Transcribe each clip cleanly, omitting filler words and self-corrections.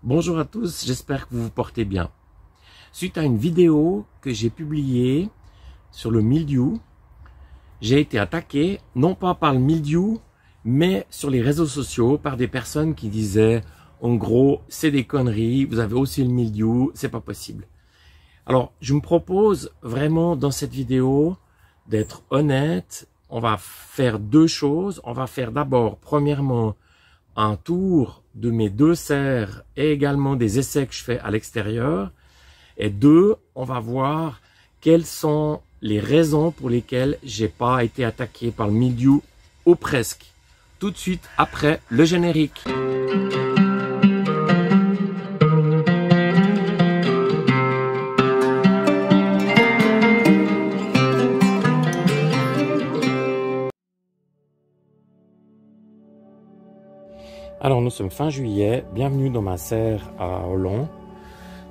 Bonjour à tous, j'espère que vous vous portez bien. Suite à une vidéo que j'ai publiée sur le mildiou, j'ai été attaqué, non pas par le mildiou, mais sur les réseaux sociaux par des personnes qui disaient en gros, c'est des conneries, vous avez aussi le mildiou, c'est pas possible. Alors, je me propose vraiment dans cette vidéo d'être honnête. On va faire deux choses. On va faire d'abord, premièrement, un tour de mes deux serres et également des essais que je fais à l'extérieur. Et deux, on va voir quelles sont les raisons pour lesquelles j'ai pas été attaqué par le mildiou ou presque. Tout de suite après le générique. Alors nous sommes fin juillet, bienvenue dans ma serre à Hollon.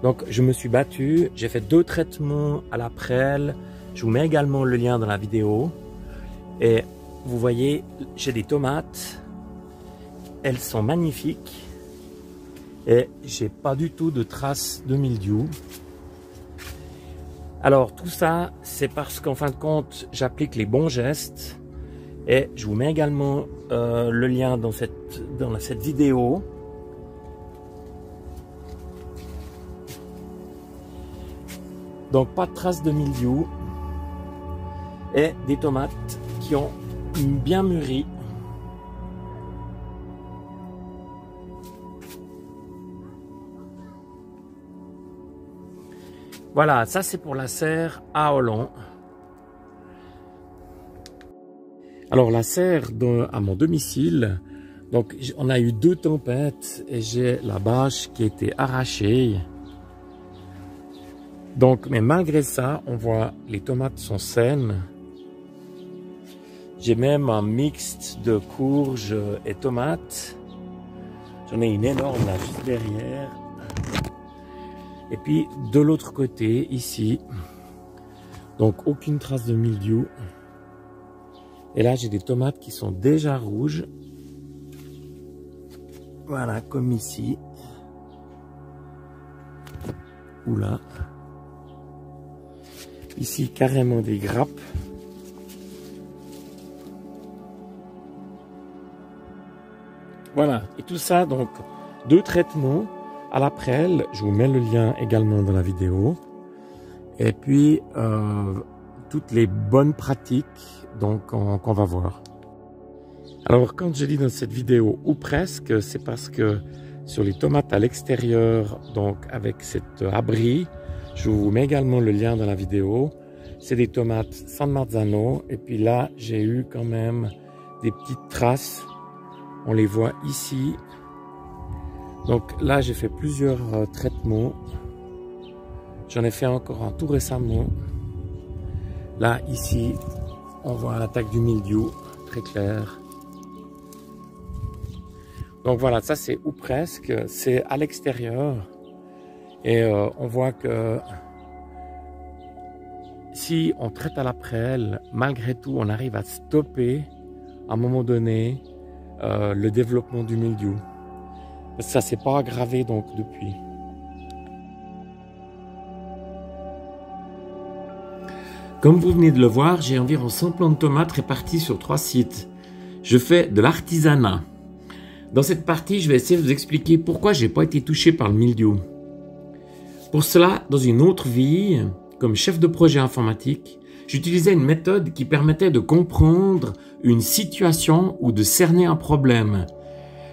Donc je me suis battu, j'ai fait 2 traitements à la prêle, je vous mets également le lien dans la vidéo. Et vous voyez, j'ai des tomates, elles sont magnifiques et j'ai pas du tout de traces de mildiou. Alors tout ça, c'est parce qu'en fin de compte, j'applique les bons gestes. Et je vous mets également le lien dans cette vidéo. Donc pas de traces de mildiou. Et des tomates qui ont bien mûri. Voilà, ça c'est pour la serre à Hollon. Alors la serre à mon domicile, donc on a eu 2 tempêtes et j'ai la bâche qui a été arrachée. Donc, mais malgré ça, on voit les tomates sont saines. J'ai même un mixte de courges et tomates. J'en ai une énorme là juste derrière. Et puis de l'autre côté, ici, donc aucune trace de mildiou. Et là, j'ai des tomates qui sont déjà rouges. Voilà, comme ici. Ou là. Ici, carrément des grappes. Voilà. Et tout ça, donc, 2 traitements à la prêle. Je vous mets le lien également dans la vidéo. Et puis, toutes les bonnes pratiques donc qu'on va voir. Alors quand je dis dans cette vidéo ou presque, c'est parce que sur les tomates à l'extérieur, donc avec cet abri, je vous mets également le lien dans la vidéo. C'est des tomates San Marzano et puis là j'ai eu quand même des petites traces. On les voit ici. Donc là j'ai fait plusieurs traitements. J'en ai fait encore un tout récemment. Là ici on voit l'attaque du mildiou, très clair. Donc voilà, ça c'est ou presque, c'est à l'extérieur. Et on voit que si on traite à la prêle, malgré tout, on arrive à stopper à un moment donné le développement du mildiou. Parce que ça s'est pas aggravé donc depuis. Comme vous venez de le voir, j'ai environ 100 plants de tomates répartis sur 3 sites. Je fais de l'artisanat. Dans cette partie, je vais essayer de vous expliquer pourquoi je n'ai pas été touché par le mildiou. Pour cela, dans une autre vie, comme chef de projet informatique, j'utilisais une méthode qui permettait de comprendre une situation ou de cerner un problème.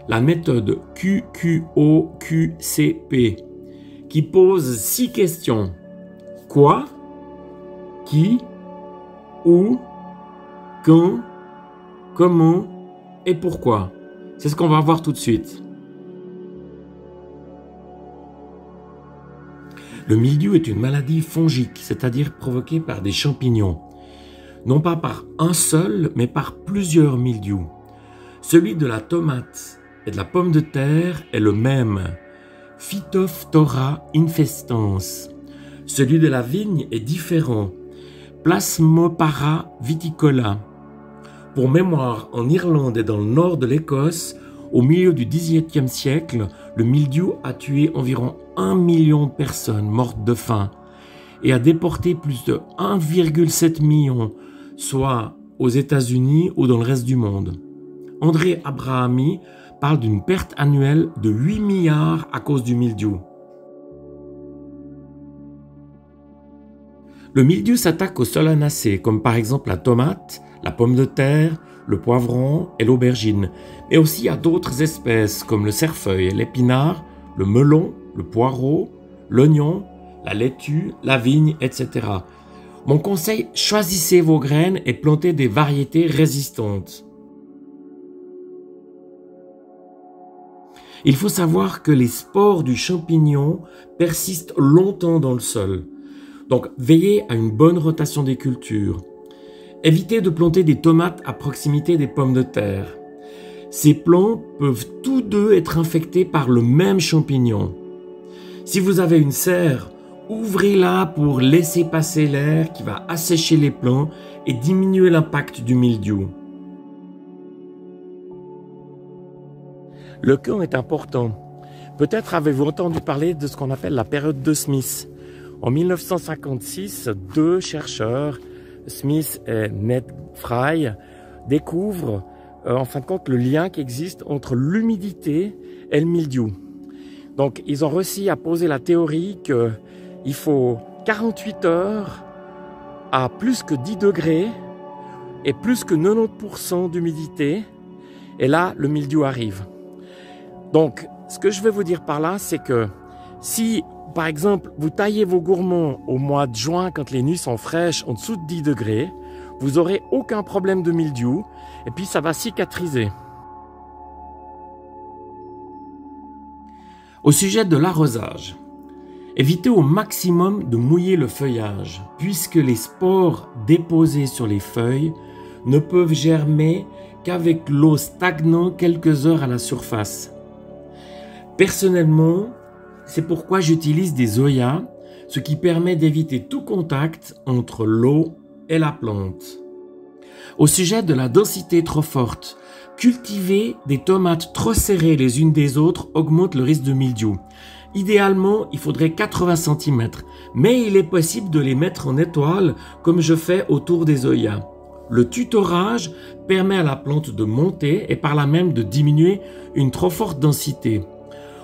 La méthode QQOQCP, qui pose 6 questions. Quoi ? Qui, où, quand, comment et pourquoi. C'est ce qu'on va voir tout de suite. Le mildiou est une maladie fongique, c'est-à-dire provoquée par des champignons. Non pas par un seul, mais par plusieurs mildious. Celui de la tomate et de la pomme de terre est le même. Phytophthora infestans. Celui de la vigne est différent. Plasmopara viticola. Pour mémoire, en Irlande et dans le nord de l'Écosse, Au milieu du XVIIIe siècle, le mildiou a tué environ 1 million de personnes mortes de faim et a déporté plus de 1,7 million, soit aux États-Unis ou dans le reste du monde. André Abrahami parle d'une perte annuelle de 8 milliards à cause du mildiou. Le mildiou s'attaque aux solanacées, comme par exemple la tomate, la pomme de terre, le poivron et l'aubergine, mais aussi à d'autres espèces comme le cerfeuil, l'épinard, le melon, le poireau, l'oignon, la laitue, la vigne, etc. Mon conseil, choisissez vos graines et plantez des variétés résistantes. Il faut savoir que les spores du champignon persistent longtemps dans le sol. Donc, veillez à une bonne rotation des cultures. Évitez de planter des tomates à proximité des pommes de terre. Ces plants peuvent tous deux être infectés par le même champignon. Si vous avez une serre, ouvrez-la pour laisser passer l'air qui va assécher les plants et diminuer l'impact du mildiou. Le camp est important. Peut-être avez-vous entendu parler de ce qu'on appelle la période de Smith. En 1956, deux chercheurs, Smith et Ned Fry, découvrent en fin de compte le lien qui existe entre l'humidité et le mildiou. Donc ils ont réussi à poser la théorie qu'il faut 48 heures à plus que 10 degrés et plus que 90% d'humidité et là le mildiou arrive. Donc ce que je vais vous dire par là, c'est que si par exemple vous taillez vos gourmands au mois de juin quand les nuits sont fraîches en dessous de 10 degrés, vous n'aurez aucun problème de mildiou et puis ça va cicatriser. Au sujet de l'arrosage, évitez au maximum de mouiller le feuillage puisque les spores déposées sur les feuilles ne peuvent germer qu'avec l'eau stagnant quelques heures à la surface. Personnellement, c'est pourquoi j'utilise des oyas, ce qui permet d'éviter tout contact entre l'eau et la plante. Au sujet de la densité trop forte, cultiver des tomates trop serrées les unes des autres augmente le risque de mildiou. Idéalement, il faudrait 80 cm, mais il est possible de les mettre en étoile comme je fais autour des oyas. Le tutorage permet à la plante de monter et par là même de diminuer une trop forte densité.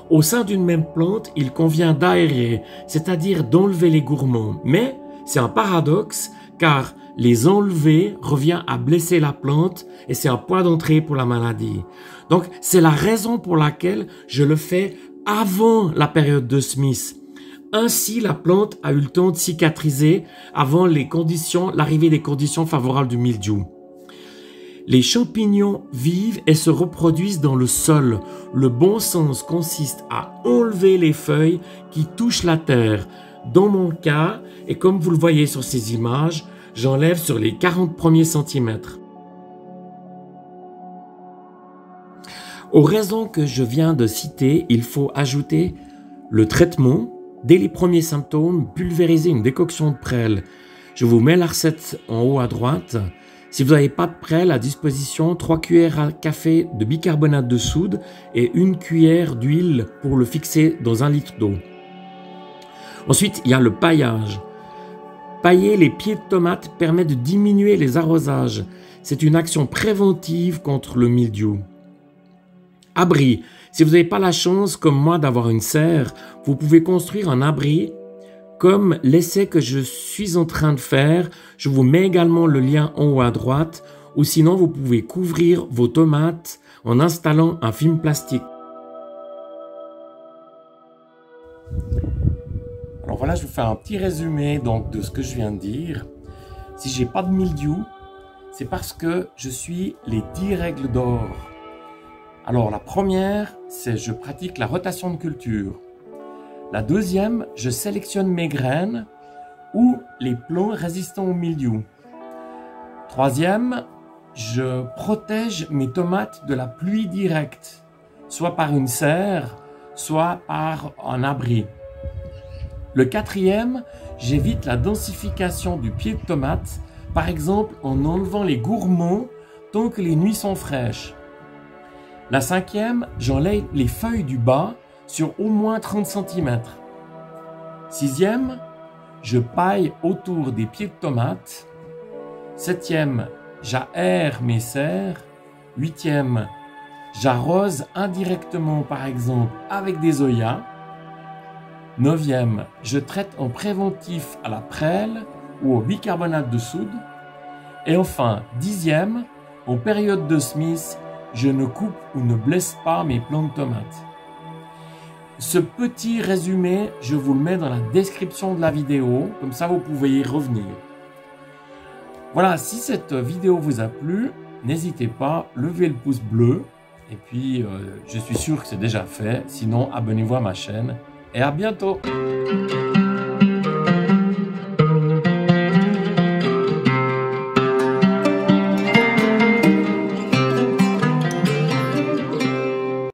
Au sein d'une même plante, il convient d'aérer, c'est-à-dire d'enlever les gourmands. Mais c'est un paradoxe car les enlever revient à blesser la plante et c'est un point d'entrée pour la maladie. Donc c'est la raison pour laquelle je le fais avant la période de Smith. Ainsi, la plante a eu le temps de cicatriser avant l'arrivée des conditions favorables du mildiou. Les champignons vivent et se reproduisent dans le sol. Le bon sens consiste à enlever les feuilles qui touchent la terre. Dans mon cas, et comme vous le voyez sur ces images, j'enlève sur les 40 premiers centimètres. Aux raisons que je viens de citer, il faut ajouter le traitement. Dès les premiers symptômes, pulvériser une décoction de prêle. Je vous mets la recette en haut à droite. Si vous n'avez pas de prêle à disposition, 3 cuillères à café de bicarbonate de soude et 1 cuillère d'huile pour le fixer dans 1 litre d'eau. Ensuite, il y a le paillage. Pailler les pieds de tomates permet de diminuer les arrosages. C'est une action préventive contre le mildiou. Abri. Si vous n'avez pas la chance, comme moi, d'avoir une serre, vous pouvez construire un abri comme l'essai que je suis en train de faire. Je vous mets également le lien en haut à droite ou sinon vous pouvez couvrir vos tomates en installant un film plastique. Alors voilà, je vous fais un petit résumé donc, de ce que je viens de dire. Si j'ai pas de mildiou, c'est parce que je suis les 10 règles d'or. Alors la première, c'est je pratique la rotation de culture. La deuxième, je sélectionne mes graines ou les plants résistants au mildiou. Troisième, je protège mes tomates de la pluie directe, soit par une serre, soit par un abri. Le quatrième, j'évite la densification du pied de tomate, par exemple en enlevant les gourmands tant que les nuits sont fraîches. La cinquième, j'enlève les feuilles du bas sur au moins 30 cm. Sixième, je paille autour des pieds de tomates. Septième, j'aère mes serres. Huitième, j'arrose indirectement par exemple avec des œillats. Neuvième, je traite en préventif à la prêle ou au bicarbonate de soude. Et enfin, dixième, en période de semis, je ne coupe ou ne blesse pas mes plants de tomates. Ce petit résumé, je vous le mets dans la description de la vidéo, comme ça vous pouvez y revenir. Voilà, si cette vidéo vous a plu, n'hésitez pas, levez le pouce bleu. Et puis, je suis sûr que c'est déjà fait. Sinon, abonnez-vous à ma chaîne. Et à bientôt!